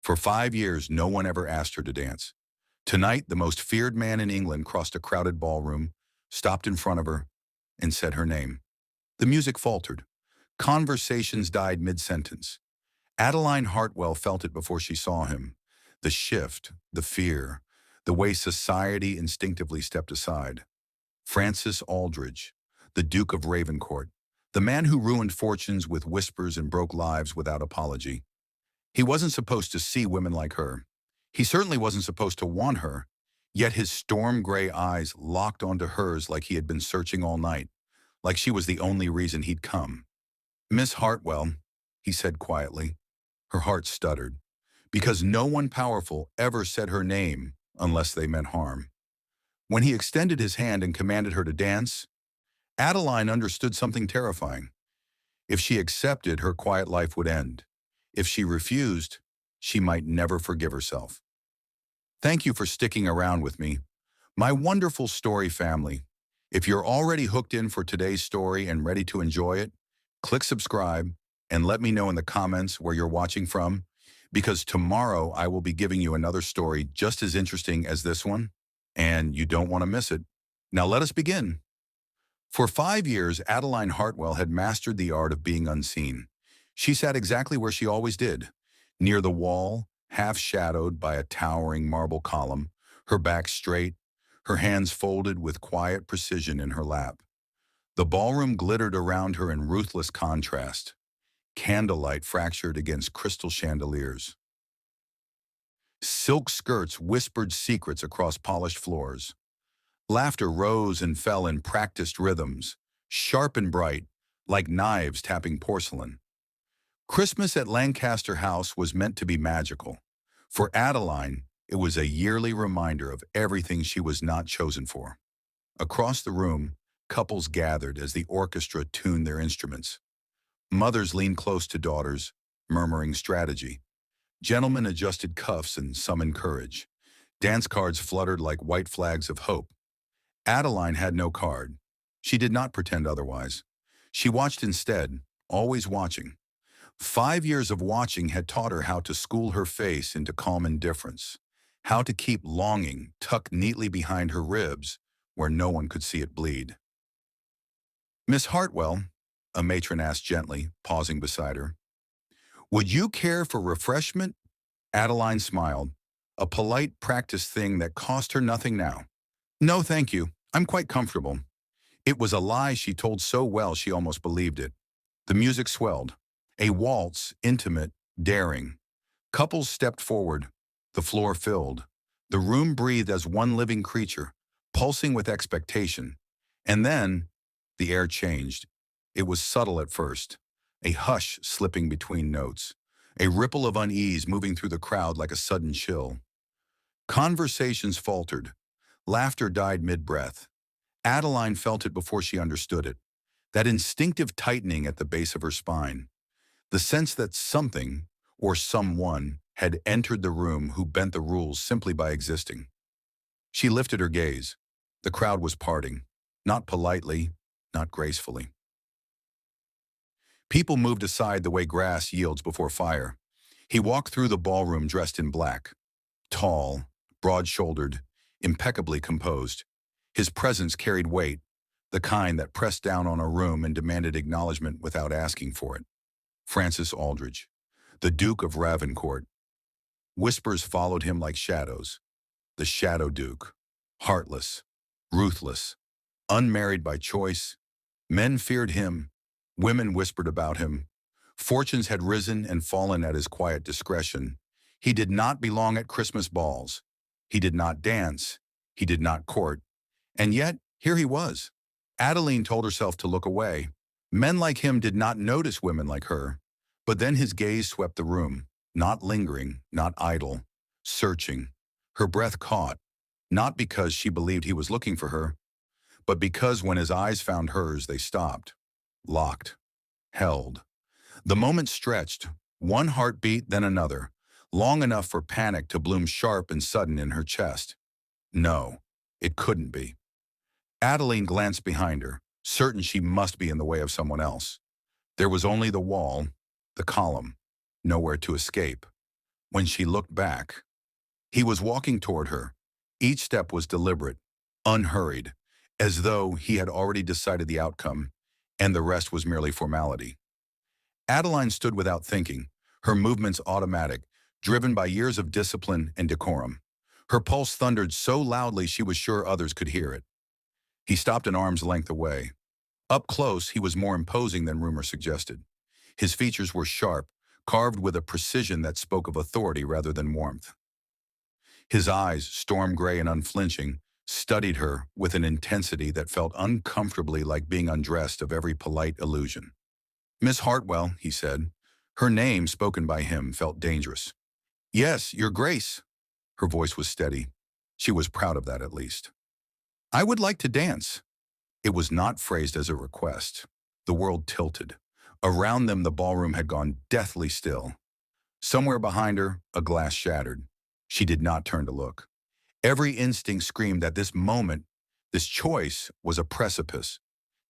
For 5 years, no one ever asked her to dance. Tonight, the most feared man in England crossed a crowded ballroom, stopped in front of her, and said her name. The music faltered. Conversations died mid-sentence. Adeline Hartwell felt it before she saw him. The shift, the fear, the way society instinctively stepped aside. Francis Aldridge, the Duke of Ravencourt, the man who ruined fortunes with whispers and broke lives without apology. He wasn't supposed to see women like her. He certainly wasn't supposed to want her, yet his storm gray eyes locked onto hers like he had been searching all night, like she was the only reason he'd come. "Miss Hartwell," he said quietly. Her heart stuttered, because no one powerful ever said her name unless they meant harm. When he extended his hand and commanded her to dance, Adeline understood something terrifying. If she accepted, her quiet life would end. If she refused, she might never forgive herself. Thank you for sticking around with me, my wonderful story family. If you're already hooked in for today's story and ready to enjoy it, click subscribe and let me know in the comments where you're watching from, because tomorrow I will be giving you another story just as interesting as this one, and you don't want to miss it. Now let us begin. For 5 years, Adeline Hartwell had mastered the art of being unseen. She sat exactly where she always did, near the wall, half shadowed by a towering marble column, her back straight, her hands folded with quiet precision in her lap. The ballroom glittered around her in ruthless contrast, candlelight fractured against crystal chandeliers. Silk skirts whispered secrets across polished floors. Laughter rose and fell in practiced rhythms, sharp and bright, like knives tapping porcelain. Christmas at Lancaster House was meant to be magical. For Adeline, it was a yearly reminder of everything she was not chosen for. Across the room, couples gathered as the orchestra tuned their instruments. Mothers leaned close to daughters, murmuring strategy. Gentlemen adjusted cuffs and summoned courage. Dance cards fluttered like white flags of hope. Adeline had no card. She did not pretend otherwise. She watched instead, always watching. 5 years of watching had taught her how to school her face into calm indifference, how to keep longing tucked neatly behind her ribs where no one could see it bleed. "Miss Hartwell," a matron asked gently, pausing beside her, "would you care for refreshment?" Adeline smiled, a polite practice thing that cost her nothing now. "No, thank you. I'm quite comfortable." It was a lie she told so well she almost believed it. The music swelled. A waltz, intimate, daring. Couples stepped forward. The floor filled. The room breathed as one living creature, pulsing with expectation. And then, the air changed. It was subtle at first, a hush slipping between notes, a ripple of unease moving through the crowd like a sudden chill. Conversations faltered. Laughter died mid-breath. Adeline felt it before she understood it, that instinctive tightening at the base of her spine, the sense that something, or someone, had entered the room who bent the rules simply by existing. She lifted her gaze. The crowd was parting, not politely, not gracefully. People moved aside the way grass yields before fire. He walked through the ballroom dressed in black, tall, broad-shouldered, impeccably composed. His presence carried weight, the kind that pressed down on a room and demanded acknowledgement without asking for it. Francis Aldridge, the Duke of Ravencourt. Whispers followed him like shadows. The Shadow Duke, heartless, ruthless, unmarried by choice. Men feared him. Women whispered about him. Fortunes had risen and fallen at his quiet discretion. He did not belong at Christmas balls. He did not dance. He did not court. And yet, here he was. Adeline told herself to look away. Men like him did not notice women like her. But then his gaze swept the room, not lingering, not idle, searching. Her breath caught, not because she believed he was looking for her, but because when his eyes found hers, they stopped, locked, held. The moment stretched, one heartbeat, then another, long enough for panic to bloom sharp and sudden in her chest. No, it couldn't be. Adeline glanced behind her, certain she must be in the way of someone else. There was only the wall, the column, nowhere to escape. When she looked back, he was walking toward her. Each step was deliberate, unhurried, as though he had already decided the outcome, and the rest was merely formality. Adeline stood without thinking, her movements automatic, driven by years of discipline and decorum. Her pulse thundered so loudly she was sure others could hear it. He stopped an arm's length away. Up close, he was more imposing than rumor suggested. His features were sharp, carved with a precision that spoke of authority rather than warmth. His eyes, storm gray and unflinching, studied her with an intensity that felt uncomfortably like being undressed of every polite illusion. "Miss Hartwell," he said. Her name, spoken by him, felt dangerous. "Yes, Your Grace." Her voice was steady. She was proud of that, at least. "I would like to dance." It was not phrased as a request. The world tilted. Around them, the ballroom had gone deathly still. Somewhere behind her, a glass shattered. She did not turn to look. Every instinct screamed that this moment, this choice, was a precipice.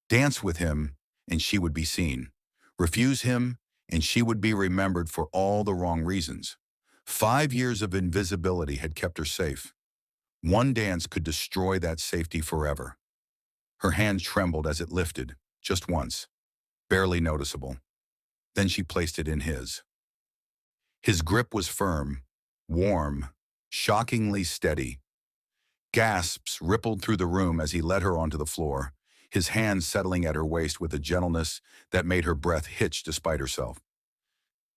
Dance with him, and she would be seen. Refuse him, and she would be remembered for all the wrong reasons. 5 years of invisibility had kept her safe. One dance could destroy that safety forever. Her hand trembled as it lifted, just once, barely noticeable. Then she placed it in his. His grip was firm, warm, shockingly steady. Gasps rippled through the room as he led her onto the floor, his hands settling at her waist with a gentleness that made her breath hitch despite herself.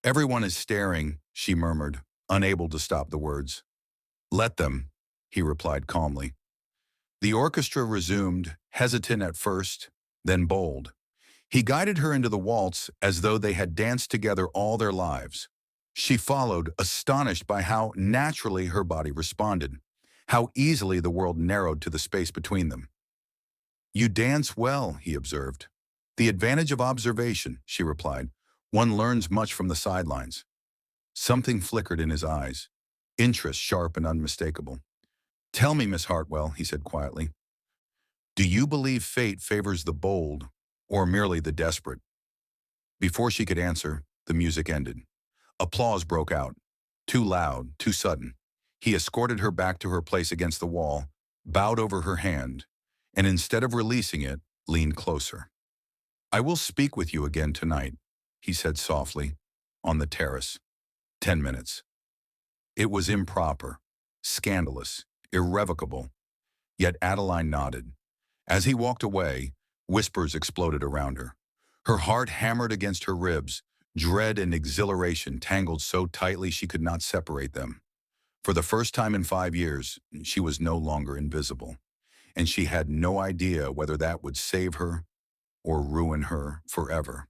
"Everyone is staring," she murmured, unable to stop the words. "Let them," he replied calmly. The orchestra resumed, hesitant at first, then bold. He guided her into the waltz as though they had danced together all their lives. She followed, astonished by how naturally her body responded, how easily the world narrowed to the space between them. "You dance well," he observed. "The advantage of observation," she replied. "One learns much from the sidelines." Something flickered in his eyes, interest sharp and unmistakable. "Tell me, Miss Hartwell," he said quietly, "do you believe fate favors the bold or merely the desperate?" Before she could answer, the music ended. Applause broke out, too loud, too sudden. He escorted her back to her place against the wall, bowed over her hand, and instead of releasing it, leaned closer. "I will speak with you again tonight," he said softly, "on the terrace. 10 minutes. It was improper, scandalous, irrevocable. Yet Adeline nodded. As he walked away, whispers exploded around her. Her heart hammered against her ribs, dread and exhilaration tangled so tightly she could not separate them. For the first time in 5 years, she was no longer invisible, and she had no idea whether that would save her or ruin her forever.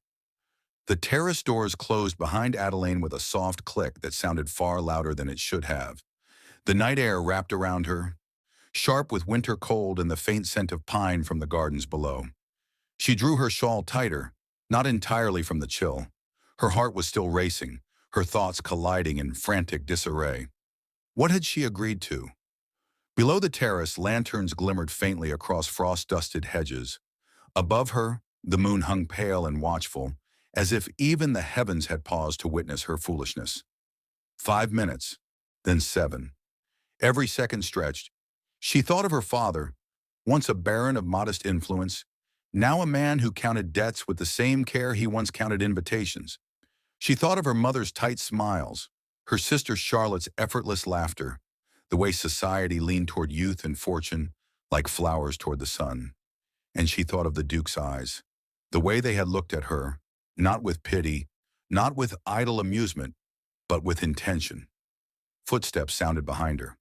The terrace doors closed behind Adeline with a soft click that sounded far louder than it should have. The night air wrapped around her, sharp with winter cold and the faint scent of pine from the gardens below. She drew her shawl tighter, not entirely from the chill. Her heart was still racing, her thoughts colliding in frantic disarray. What had she agreed to? Below the terrace, lanterns glimmered faintly across frost-dusted hedges. Above her, the moon hung pale and watchful, as if even the heavens had paused to witness her foolishness. 5 minutes, then 7. Every second stretched. She thought of her father, once a baron of modest influence, now a man who counted debts with the same care he once counted invitations. She thought of her mother's tight smiles, her sister Charlotte's effortless laughter, the way society leaned toward youth and fortune like flowers toward the sun. And she thought of the Duke's eyes, the way they had looked at her, not with pity, not with idle amusement, but with intention. Footsteps sounded behind her.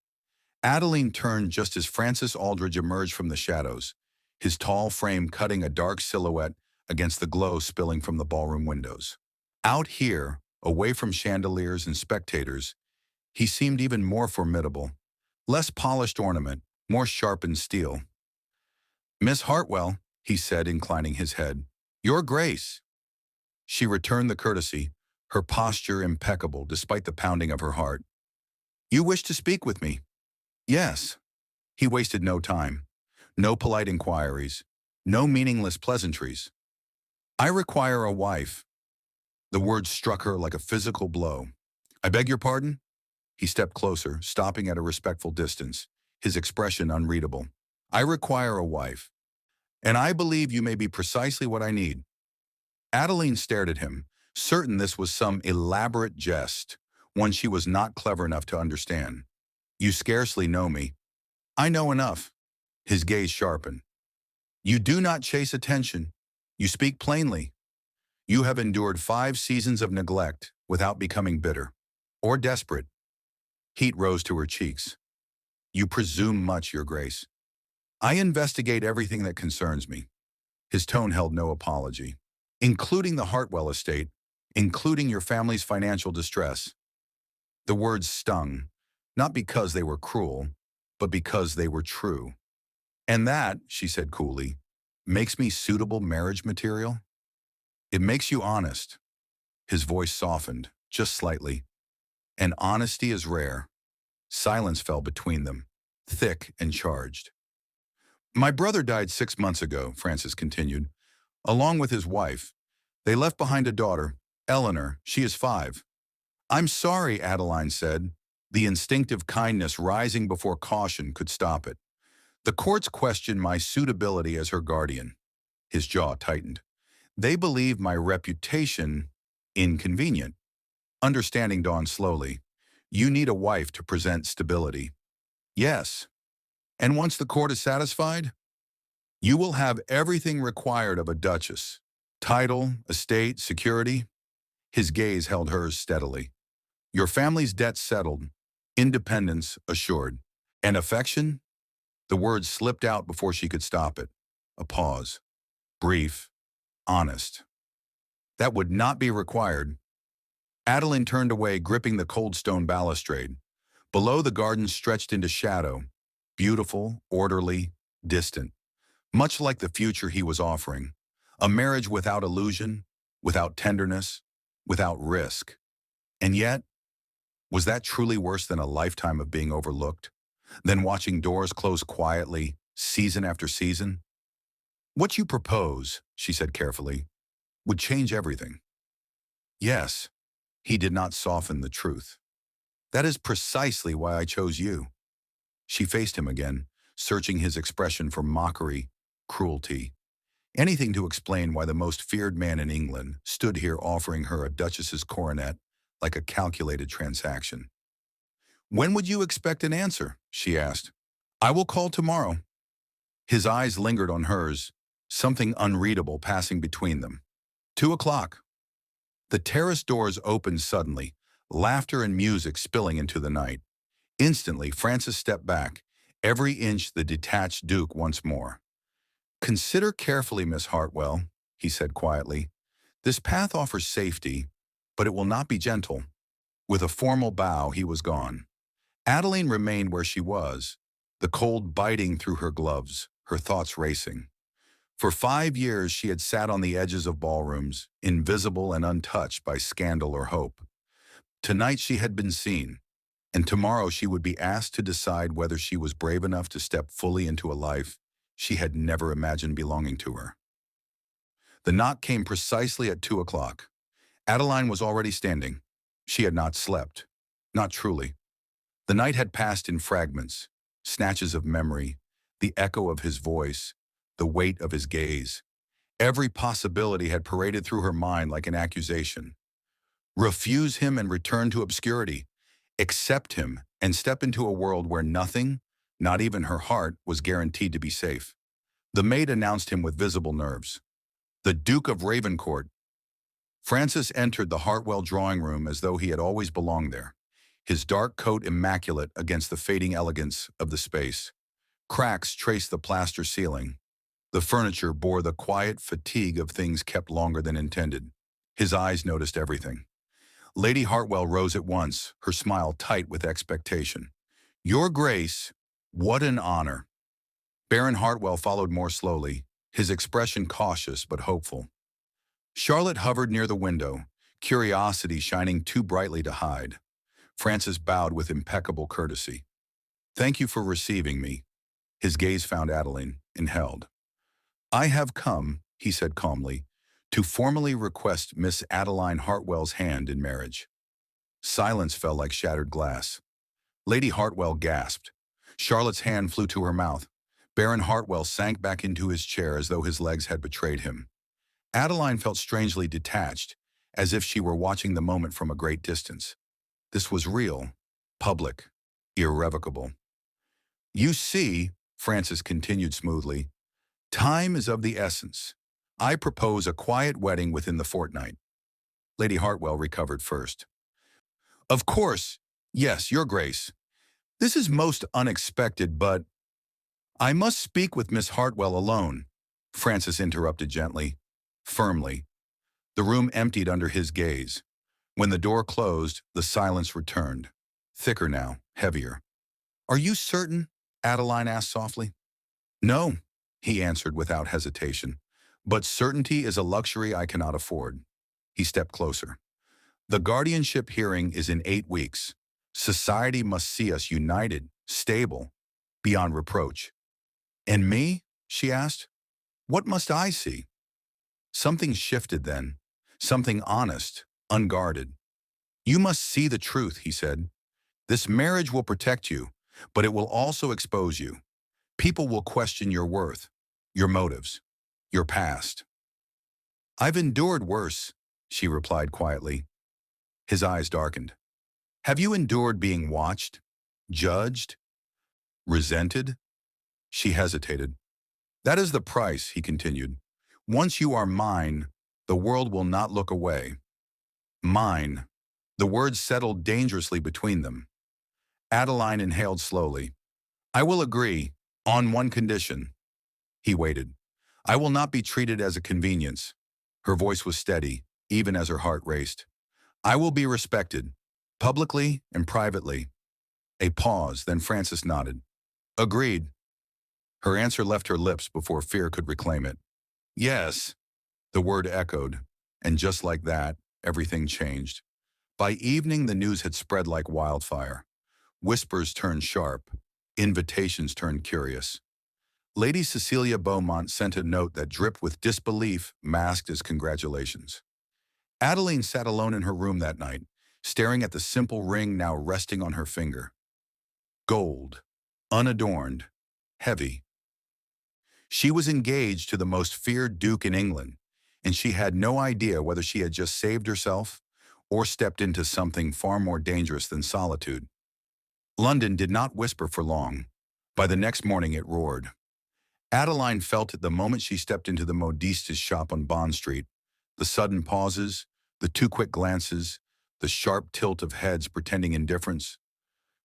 Adeline turned just as Francis Aldridge emerged from the shadows, his tall frame cutting a dark silhouette against the glow spilling from the ballroom windows. Out here, away from chandeliers and spectators, he seemed even more formidable, less polished ornament, more sharpened steel. "Miss Hartwell," he said, inclining his head. "Your Grace." She returned the courtesy, her posture impeccable despite the pounding of her heart. "You wish to speak with me?" "Yes." He wasted no time, no polite inquiries, no meaningless pleasantries. "I require a wife." The words struck her like a physical blow. "I beg your pardon?" He stepped closer, stopping at a respectful distance, his expression unreadable. I require a wife, and I believe you may be precisely what I need. Adeline stared at him, certain this was some elaborate jest, one she was not clever enough to understand. You scarcely know me. I know enough. His gaze sharpened. You do not chase attention. You speak plainly. You have endured 5 seasons of neglect without becoming bitter or desperate. Heat rose to her cheeks. You presume much, Your Grace. I investigate everything that concerns me. His tone held no apology, including the Hartwell estate, including your family's financial distress. The words stung, not because they were cruel, but because they were true. And that, she said coolly, makes me suitable marriage material? It makes you honest. His voice softened, just slightly. And honesty is rare. Silence fell between them, thick and charged. My brother died 6 months ago, Francis continued, along with his wife. They left behind a daughter, Eleanor. She is 5. I'm sorry, Adeline said. The instinctive kindness rising before caution could stop it. The courts questioned my suitability as her guardian. His jaw tightened. They believe my reputation inconvenient. Understanding dawned slowly. You need a wife to present stability. Yes. And once the court is satisfied, you will have everything required of a duchess. Title, estate, security. His gaze held hers steadily. Your family's debts settled, independence assured. And affection? The words slipped out before she could stop it. A pause. Brief. Honest. That would not be required. Adeline turned away, gripping the cold stone balustrade. Below, the garden stretched into shadow, beautiful, orderly, distant, much like the future he was offering. A marriage without illusion, without tenderness, without risk. And yet, was that truly worse than a lifetime of being overlooked? Than watching doors close quietly, season after season? What you propose, she said carefully, would change everything. Yes, he did not soften the truth. That is precisely why I chose you. She faced him again, searching his expression for mockery, cruelty, anything to explain why the most feared man in England stood here offering her a duchess's coronet like a calculated transaction. When would you expect an answer? She asked. I will call tomorrow. His eyes lingered on hers, something unreadable passing between them. 2 o'clock. The terrace doors opened suddenly, laughter and music spilling into the night. Instantly, Francis stepped back, every inch the detached Duke once more. Consider carefully, Miss Hartwell, he said quietly. This path offers safety, but it will not be gentle. With a formal bow, he was gone. Adeline remained where she was, the cold biting through her gloves, her thoughts racing. For 5 years, she had sat on the edges of ballrooms, invisible and untouched by scandal or hope. Tonight she had been seen, and tomorrow she would be asked to decide whether she was brave enough to step fully into a life she had never imagined belonging to her. The knock came precisely at 2 o'clock. Adeline was already standing. She had not slept. Not truly. The night had passed in fragments, snatches of memory, the echo of his voice, the weight of his gaze. Every possibility had paraded through her mind like an accusation. Refuse him and return to obscurity. Accept him and step into a world where nothing, not even her heart, was guaranteed to be safe. The maid announced him with visible nerves. The Duke of Ravencourt. Francis entered the Hartwell drawing room as though he had always belonged there, his dark coat immaculate against the fading elegance of the space. Cracks traced the plaster ceiling. The furniture bore the quiet fatigue of things kept longer than intended. His eyes noticed everything. Lady Hartwell rose at once, her smile tight with expectation. Your Grace, what an honor. Baron Hartwell followed more slowly, his expression cautious but hopeful. Charlotte hovered near the window, curiosity shining too brightly to hide. Francis bowed with impeccable courtesy. Thank you for receiving me. His gaze found Adeline and held. I have come, he said calmly, to formally request Miss Adeline Hartwell's hand in marriage. Silence fell like shattered glass. Lady Hartwell gasped. Charlotte's hand flew to her mouth. Baron Hartwell sank back into his chair as though his legs had betrayed him. Adeline felt strangely detached, as if she were watching the moment from a great distance. This was real, public, irrevocable. "You see," Francis continued smoothly, "time is of the essence. I propose a quiet wedding within the fortnight." Lady Hartwell recovered first. "Of course, yes, Your Grace. This is most unexpected, but—" "I must speak with Miss Hartwell alone," Francis interrupted gently, firmly. The room emptied under his gaze. When the door closed, the silence returned. Thicker now, heavier. "Are you certain?" Adeline asked softly. "No," he answered without hesitation. "But certainty is a luxury I cannot afford." He stepped closer. "The guardianship hearing is in 8 weeks. Society must see us united, stable, beyond reproach." "And me?" she asked. "What must I see?" Something shifted then. Something honest, unguarded. "You must see the truth," he said. "This marriage will protect you, but it will also expose you. People will question your worth, your motives, your past." "I've endured worse," she replied quietly. His eyes darkened. "Have you endured being watched, judged, resented?" She hesitated. "That is the price," he continued. "Once you are mine, the world will not look away." Mine. The words settled dangerously between them. Adeline inhaled slowly. "I will agree, on one condition." He waited. "I will not be treated as a convenience." Her voice was steady, even as her heart raced. "I will be respected, publicly and privately." A pause, then Francis nodded. "Agreed." Her answer left her lips before fear could reclaim it. "Yes." The word echoed, and just like that, everything changed. By evening, the news had spread like wildfire. Whispers turned sharp. Invitations turned curious. Lady Cecilia Beaumont sent a note that dripped with disbelief masked as congratulations. Adeline sat alone in her room that night, staring at the simple ring now resting on her finger. Gold, unadorned, heavy. She was engaged to the most feared duke in England, and she had no idea whether she had just saved herself or stepped into something far more dangerous than solitude. London did not whisper for long. By the next morning it roared. Adeline felt it the moment she stepped into the modiste's shop on Bond Street. The sudden pauses, the too quick glances, the sharp tilt of heads pretending indifference.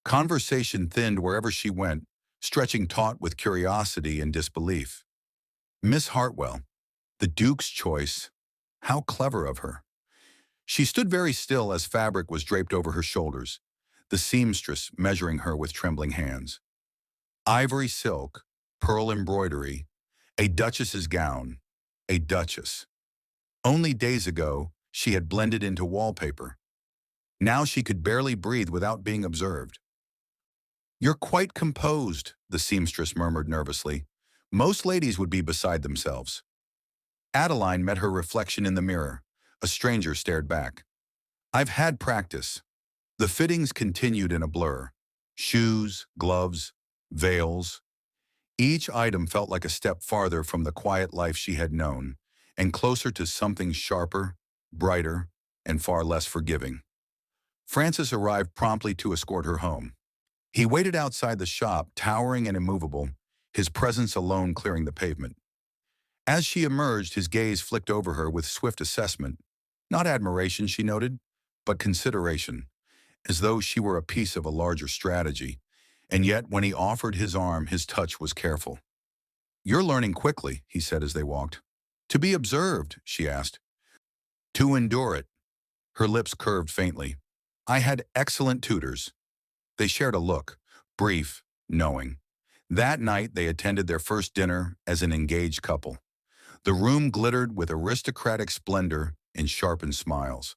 Conversation thinned wherever she went, stretching taut with curiosity and disbelief. Miss Hartwell, the Duke's choice, how clever of her. She stood very still as fabric was draped over her shoulders, the seamstress measuring her with trembling hands. Ivory silk, pearl embroidery, a duchess's gown, a duchess. Only days ago, she had blended into wallpaper. Now she could barely breathe without being observed. "You're quite composed," the seamstress murmured nervously. "Most ladies would be beside themselves." Adeline met her reflection in the mirror. A stranger stared back. "I've had practice." The fittings continued in a blur. Shoes, gloves, veils. Each item felt like a step farther from the quiet life she had known, and closer to something sharper, brighter, and far less forgiving. Francis arrived promptly to escort her home. He waited outside the shop, towering and immovable, his presence alone clearing the pavement. As she emerged, his gaze flicked over her with swift assessment. Not admiration, she noted, but consideration, as though she were a piece of a larger strategy. And yet, when he offered his arm, his touch was careful. "You're learning quickly," he said as they walked. "To be observed," she asked. "To endure it." Her lips curved faintly. "I had excellent tutors." They shared a look, brief, knowing. That night, they attended their first dinner as an engaged couple. The room glittered with aristocratic splendor and sharpened smiles.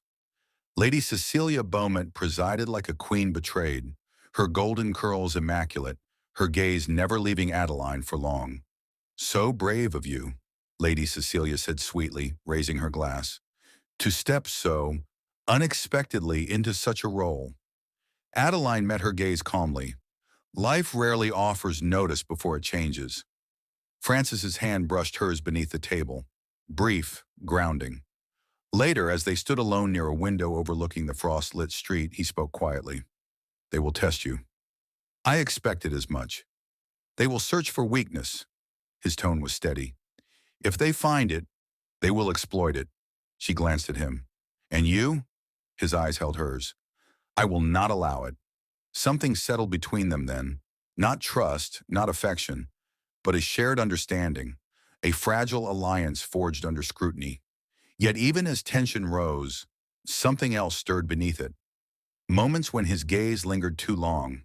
Lady Cecilia Beaumont presided like a queen betrayed, her golden curls immaculate, her gaze never leaving Adeline for long. "So brave of you," Lady Cecilia said sweetly, raising her glass. "To step so unexpectedly into such a role." Adeline met her gaze calmly. Life rarely offers notice before it changes. Francis's hand brushed hers beneath the table. Brief, grounding. Later, as they stood alone near a window overlooking the frost-lit street, he spoke quietly. They will test you. I expected as much. They will search for weakness. His tone was steady. If they find it, they will exploit it. She glanced at him. And you? His eyes held hers. I will not allow it. Something settled between them then. Not trust, not affection, but a shared understanding. A fragile alliance forged under scrutiny. Yet even as tension rose, something else stirred beneath it. Moments when his gaze lingered too long.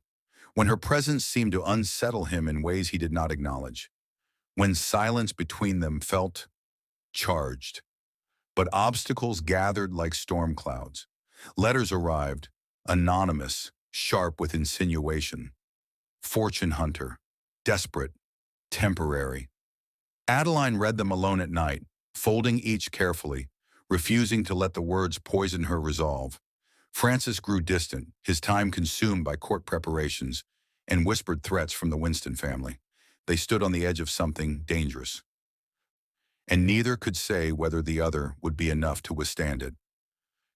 When her presence seemed to unsettle him in ways he did not acknowledge. When silence between them felt charged. But obstacles gathered like storm clouds. Letters arrived, anonymous, sharp with insinuation. Fortune hunter, desperate, temporary. Adeline read them alone at night, folding each carefully, refusing to let the words poison her resolve. Francis grew distant, his time consumed by court preparations and whispered threats from the Winston family. They stood on the edge of something dangerous, and neither could say whether the other would be enough to withstand it.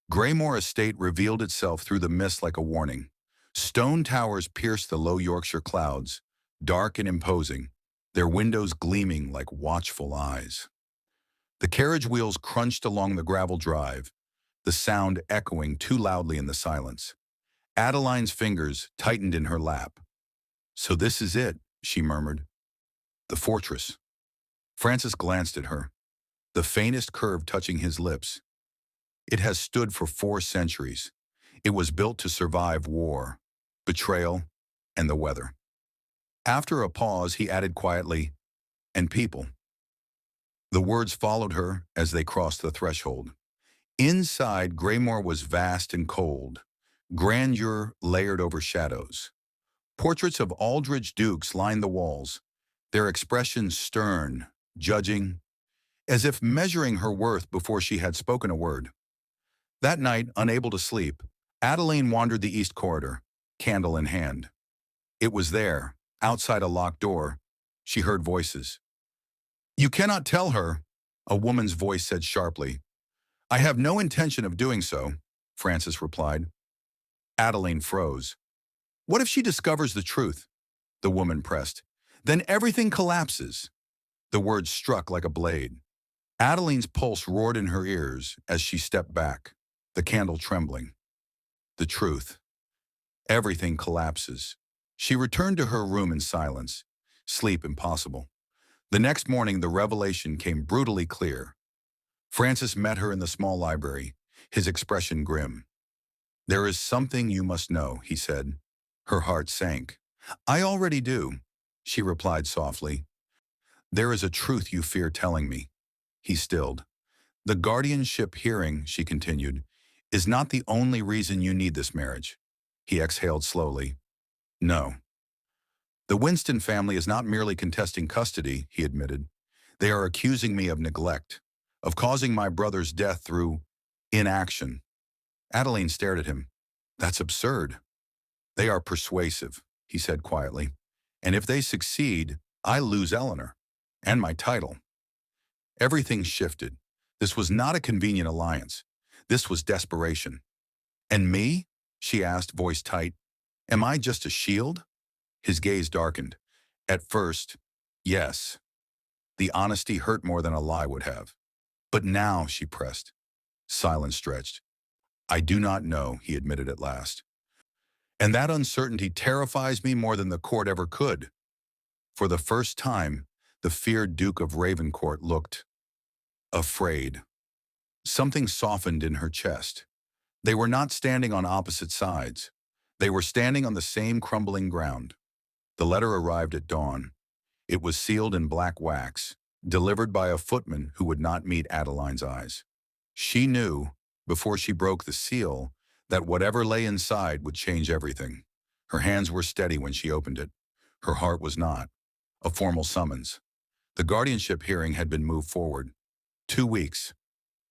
Graymore Estate revealed itself through the mist like a warning. Stone towers pierced the low Yorkshire clouds, dark and imposing, their windows gleaming like watchful eyes. The carriage wheels crunched along the gravel drive, the sound echoing too loudly in the silence. Adeline's fingers tightened in her lap. So this is it, she murmured. The fortress. Francis glanced at her, the faintest curve touching his lips. It has stood for 4 centuries. It was built to survive war, betrayal, and the weather. After a pause, he added quietly, and people. The words followed her as they crossed the threshold. Inside, Graymore was vast and cold, grandeur layered over shadows. Portraits of Aldridge dukes lined the walls, their expressions stern, judging, as if measuring her worth before she had spoken a word. That night, unable to sleep, Adeline wandered the east corridor, candle in hand. It was there, outside a locked door. She heard voices. You cannot tell her, a woman's voice said sharply. I have no intention of doing so, Francis replied. Adeline froze. What if she discovers the truth? The woman pressed. Then everything collapses. The words struck like a blade. Adeline's pulse roared in her ears as she stepped back, the candle trembling. The truth. Everything collapses. She returned to her room in silence. Sleep impossible. The next morning, the revelation came brutally clear. Francis met her in the small library, his expression grim. There is something you must know, he said. Her heart sank. I already do, she replied softly. There is a truth you fear telling me. He stilled. The guardianship hearing, she continued, is not the only reason you need this marriage. He exhaled slowly. No. The Winston family is not merely contesting custody, he admitted. They are accusing me of neglect, of causing my brother's death through inaction. Adeline stared at him. That's absurd. They are persuasive, he said quietly. And if they succeed, I lose Eleanor and my title. Everything shifted. This was not a convenient alliance. This was desperation. And me? She asked, voice tight. Am I just a shield? His gaze darkened. At first, yes. The honesty hurt more than a lie would have. But now, she pressed. Silence stretched. I do not know, he admitted at last. And that uncertainty terrifies me more than the court ever could. For the first time, the feared Duke of Ravencourt looked afraid. Something softened in her chest. They were not standing on opposite sides. They were standing on the same crumbling ground. The letter arrived at dawn. It was sealed in black wax, delivered by a footman who would not meet Adeline's eyes. She knew, before she broke the seal, that whatever lay inside would change everything. Her hands were steady when she opened it. Her heart was not. A formal summons. The guardianship hearing had been moved forward. 2 weeks.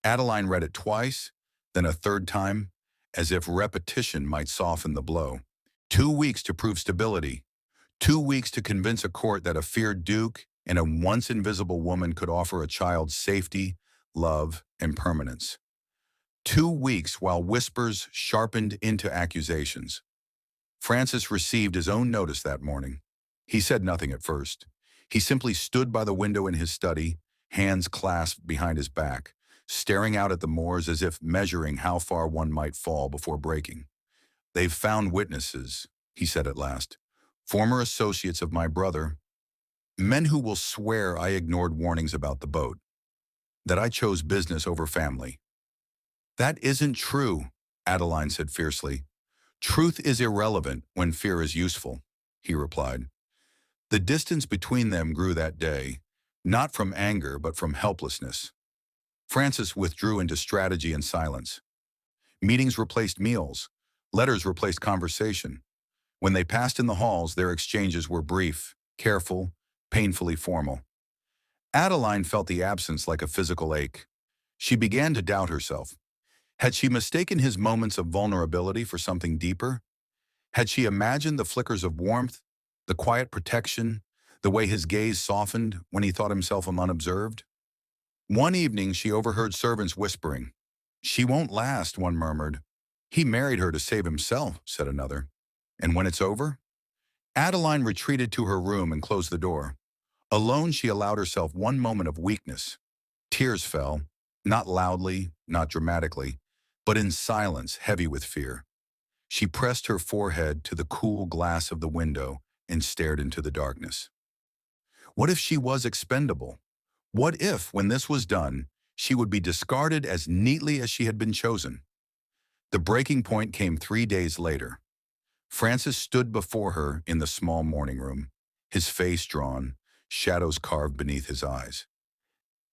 Adeline read it twice, then a third time, as if repetition might soften the blow. 2 weeks to prove stability. 2 weeks to convince a court that a feared duke and a once invisible woman could offer a child safety, love, and permanence. 2 weeks while whispers sharpened into accusations. Francis received his own notice that morning. He said nothing at first. He simply stood by the window in his study, hands clasped behind his back, staring out at the moors as if measuring how far one might fall before breaking. "They've found witnesses," he said at last. "Former associates of my brother, men who will swear I ignored warnings about the boat, that I chose business over family." "That isn't true," Adeline said fiercely. "Truth is irrelevant when fear is useful," he replied. The distance between them grew that day, not from anger but from helplessness. Francis withdrew into strategy and silence. Meetings replaced meals. Letters replaced conversation. When they passed in the halls, their exchanges were brief, careful, painfully formal. Adeline felt the absence like a physical ache. She began to doubt herself. Had she mistaken his moments of vulnerability for something deeper? Had she imagined the flickers of warmth, the quiet protection, the way his gaze softened when he thought himself unobserved? One evening she overheard servants whispering. "She won't last," one murmured. "He married her to save himself," said another. "And when it's over?" Adeline retreated to her room and closed the door. Alone, she allowed herself one moment of weakness. Tears fell, not loudly, not dramatically, but in silence, heavy with fear. She pressed her forehead to the cool glass of the window and stared into the darkness. What if she was expendable? What if, when this was done, she would be discarded as neatly as she had been chosen? The breaking point came 3 days later. Francis stood before her in the small morning room, his face drawn, shadows carved beneath his eyes.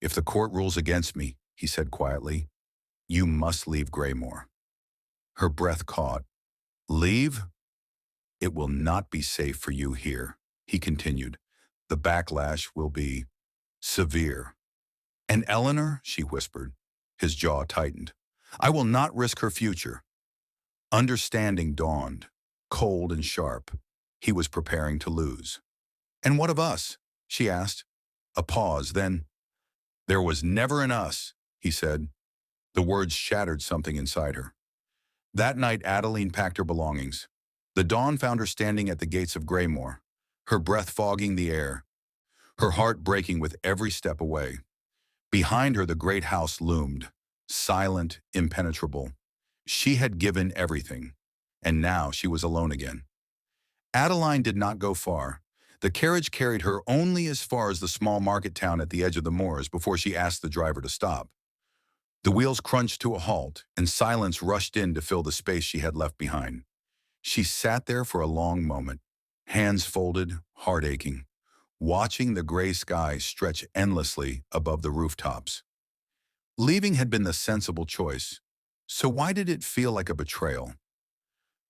"If the court rules against me," he said quietly, "you must leave Graymore." Her breath caught. "Leave? It will not be safe for you here," he continued. "The backlash will be severe." "And Eleanor?" she whispered. His jaw tightened. "I will not risk her future." Understanding dawned, cold and sharp. He was preparing to lose. "And what of us?" she asked. A pause, then, "There was never an us," he said. The words shattered something inside her. That night, Adeline packed her belongings. The dawn found her standing at the gates of Graymore, her breath fogging the air, her heart breaking with every step away. Behind her, the great house loomed, silent, impenetrable. She had given everything, and now she was alone again. Adeline did not go far. The carriage carried her only as far as the small market town at the edge of the moors before she asked the driver to stop. The wheels crunched to a halt, and silence rushed in to fill the space she had left behind. She sat there for a long moment, hands folded, heart aching, watching the gray sky stretch endlessly above the rooftops. Leaving had been the sensible choice, so why did it feel like a betrayal?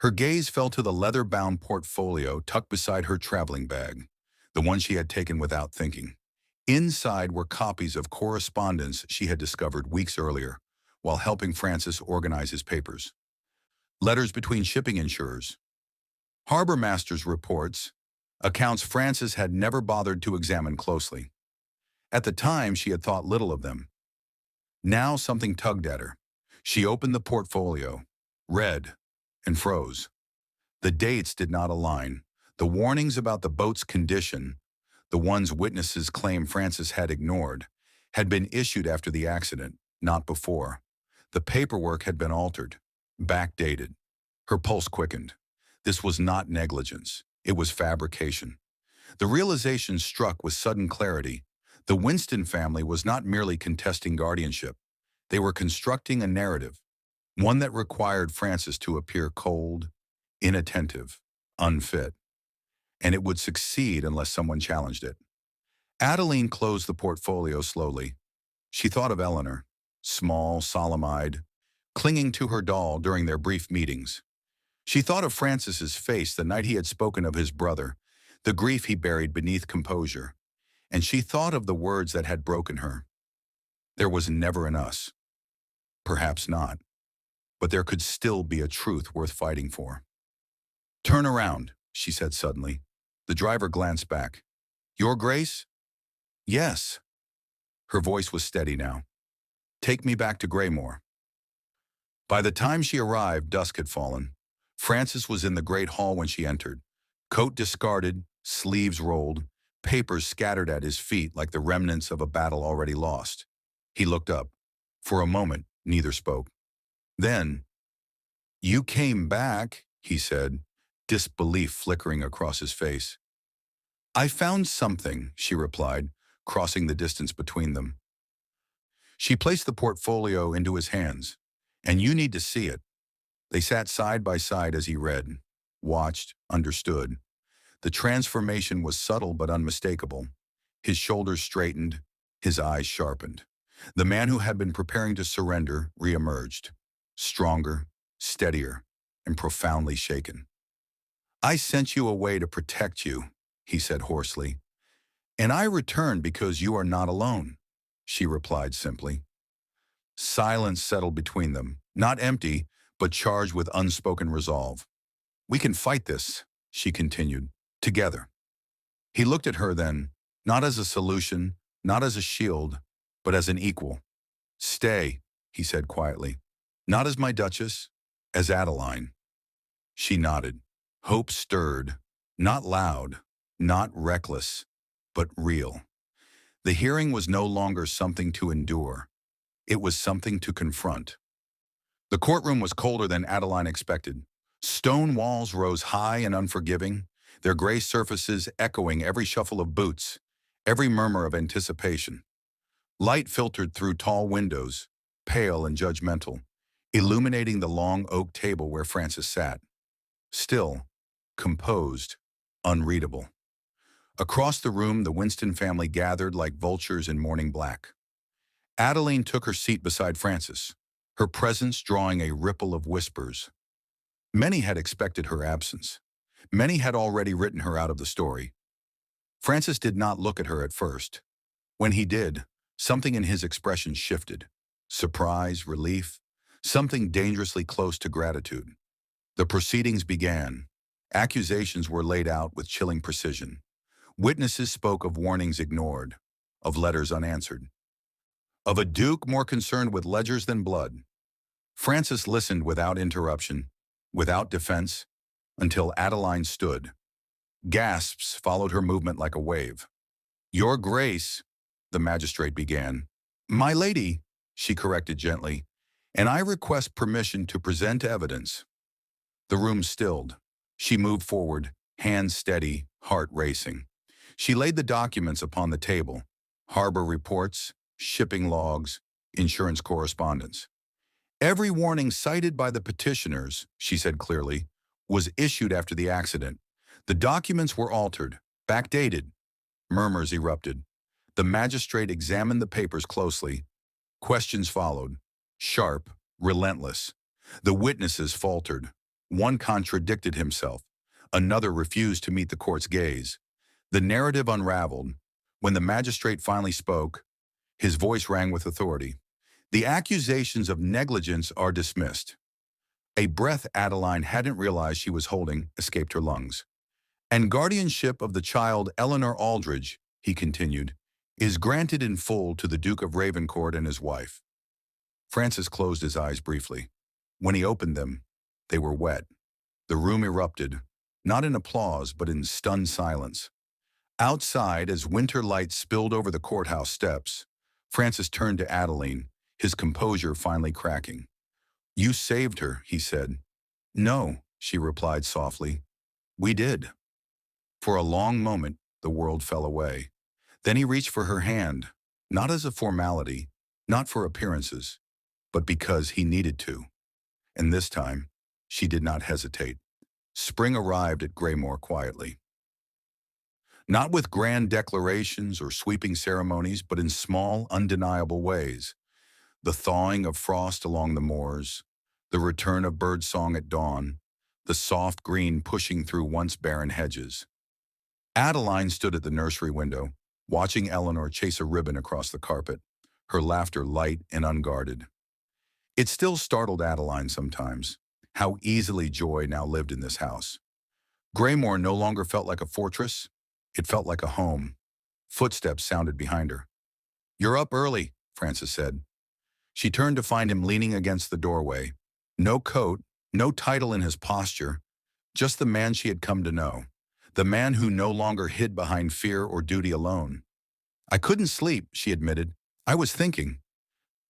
Her gaze fell to the leather-bound portfolio tucked beside her traveling bag, the one she had taken without thinking. Inside were copies of correspondence she had discovered weeks earlier, while helping Francis organize his papers. Letters between shipping insurers, harbor masters' reports, accounts Francis had never bothered to examine closely. At the time, she had thought little of them. Now something tugged at her. She opened the portfolio, read, and froze. The dates did not align. The warnings about the boat's condition, the ones witnesses claim Francis had ignored, had been issued after the accident, not before. The paperwork had been altered, backdated. Her pulse quickened. This was not negligence. It was fabrication. The realization struck with sudden clarity. The Winston family was not merely contesting guardianship. They were constructing a narrative, one that required Francis to appear cold, inattentive, unfit. And it would succeed unless someone challenged it. Adeline closed the portfolio slowly. She thought of Eleanor, small, solemn-eyed, clinging to her doll during their brief meetings. She thought of Francis's face the night he had spoken of his brother, the grief he buried beneath composure. And she thought of the words that had broken her. There was never an us. Perhaps not. But there could still be a truth worth fighting for. Turn around, she said suddenly. The driver glanced back. Your Grace? Yes. Her voice was steady now. Take me back to Graymore. By the time she arrived, dusk had fallen. Francis was in the great hall when she entered. Coat discarded, sleeves rolled, papers scattered at his feet like the remnants of a battle already lost. He looked up. For a moment, neither spoke. Then, you came back, he said, disbelief flickering across his face. I found something, she replied, crossing the distance between them. She placed the portfolio into his hands. And you need to see it. They sat side by side as he read, watched, understood. The transformation was subtle but unmistakable. His shoulders straightened, his eyes sharpened. The man who had been preparing to surrender reemerged, stronger, steadier, and profoundly shaken. I sent you away to protect you, he said hoarsely. And I returned because you are not alone, she replied simply. Silence settled between them, not empty, but charged with unspoken resolve. We can fight this, she continued, together. He looked at her then, not as a solution, not as a shield, but as an equal. Stay, he said quietly. Not as my Duchess, as Adeline. She nodded. Hope stirred, not loud, not reckless, but real. The hearing was no longer something to endure. It was something to confront. The courtroom was colder than Adeline expected. Stone walls rose high and unforgiving, their gray surfaces echoing every shuffle of boots, every murmur of anticipation. Light filtered through tall windows, pale and judgmental, illuminating the long oak table where Francis sat. Still, composed, unreadable. Across the room, the Winston family gathered like vultures in morning black. Adeline took her seat beside Francis, her presence drawing a ripple of whispers. Many had expected her absence. Many had already written her out of the story. Francis did not look at her at first. When he did, something in his expression shifted. Surprise, relief, something dangerously close to gratitude. The proceedings began. Accusations were laid out with chilling precision. Witnesses spoke of warnings ignored, of letters unanswered, of a duke more concerned with ledgers than blood. Francis listened without interruption, without defense, until Adeline stood. Gasps followed her movement like a wave. Your Grace, the magistrate began. My lady, she corrected gently, and I request permission to present evidence. The room stilled. She moved forward, hands steady, heart racing. She laid the documents upon the table. Harbor reports, shipping logs, insurance correspondence. Every warning cited by the petitioners, she said clearly, was issued after the accident. The documents were altered, backdated. Murmurs erupted. The magistrate examined the papers closely. Questions followed, sharp, relentless. The witnesses faltered. One contradicted himself. Another refused to meet the court's gaze. The narrative unraveled. When the magistrate finally spoke, his voice rang with authority. The accusations of negligence are dismissed. A breath Adeline hadn't realized she was holding escaped her lungs. And guardianship of the child Eleanor Aldridge, he continued, is granted in full to the Duke of Ravencourt and his wife. Francis closed his eyes briefly. When he opened them, they were wet. The room erupted, not in applause but in stunned silence. Outside, as winter light spilled over the courthouse steps, Francis turned to Adeline, his composure finally cracking. You saved her, he said. No, she replied softly. We did. For a long moment, the world fell away. Then he reached for her hand, not as a formality, not for appearances, but because he needed to. And this time, she did not hesitate. Spring arrived at Graymore quietly. Not with grand declarations or sweeping ceremonies, but in small, undeniable ways. The thawing of frost along the moors, the return of birdsong at dawn, the soft green pushing through once barren hedges. Adeline stood at the nursery window, watching Eleanor chase a ribbon across the carpet, her laughter light and unguarded. It still startled Adeline sometimes, how easily joy now lived in this house. Graymore no longer felt like a fortress. It felt like a home. Footsteps sounded behind her. "You're up early," Frances said. She turned to find him leaning against the doorway. No coat, no title in his posture, just the man she had come to know. The man who no longer hid behind fear or duty alone. "I couldn't sleep," she admitted. "I was thinking."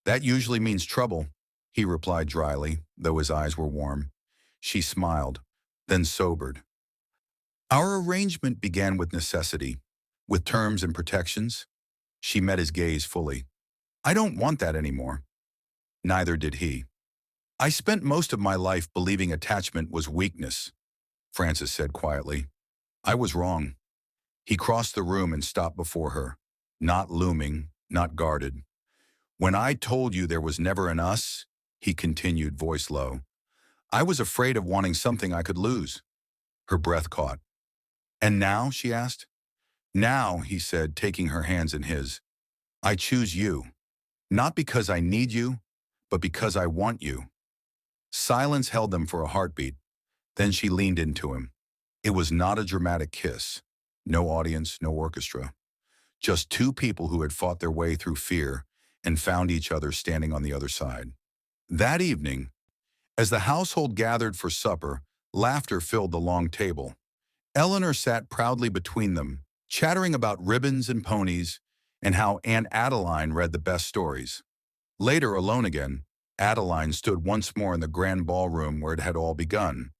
"That usually means trouble," he replied dryly, though his eyes were warm. She smiled, then sobered. "Our arrangement began with necessity, with terms and protections." She met his gaze fully. "I don't want that anymore." Neither did he. "I spent most of my life believing attachment was weakness," Frances said quietly. "I was wrong." He crossed the room and stopped before her, not looming, not guarded. "When I told you there was never an us," he continued, voice low, "I was afraid of wanting something I could lose." Her breath caught. "And now?" she asked. "Now," he said, taking her hands in his, "I choose you. Not because I need you, but because I want you." Silence held them for a heartbeat. Then she leaned into him. It was not a dramatic kiss. No audience, no orchestra. Just two people who had fought their way through fear and found each other standing on the other side. That evening, as the household gathered for supper, laughter filled the long table. Eleanor sat proudly between them, chattering about ribbons and ponies and how Aunt Adeline read the best stories. Later, alone again, Adeline stood once more in the grand ballroom where it had all begun.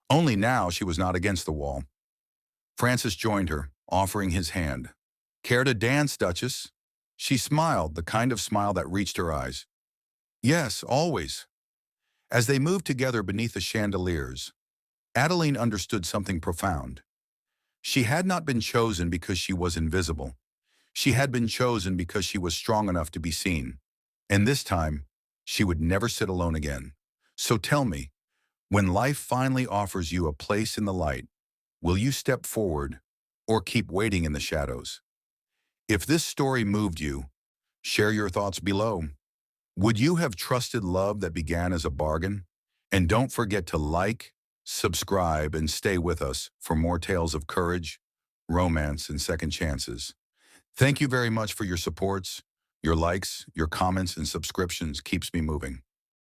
Only now she was not against the wall. Francis joined her, offering his hand. "Care to dance, Duchess?" She smiled, the kind of smile that reached her eyes. "Yes, always." As they moved together beneath the chandeliers, Adeline understood something profound. She had not been chosen because she was invisible. She had been chosen because she was strong enough to be seen. And this time, she would never sit alone again. So tell me, when life finally offers you a place in the light, will you step forward or keep waiting in the shadows? If this story moved you, share your thoughts below. Would you have trusted love that began as a bargain? And don't forget to like, subscribe, and stay with us for more tales of courage, romance, and second chances. Thank you very much for your supports. Your likes, your comments, and subscriptions keeps me moving.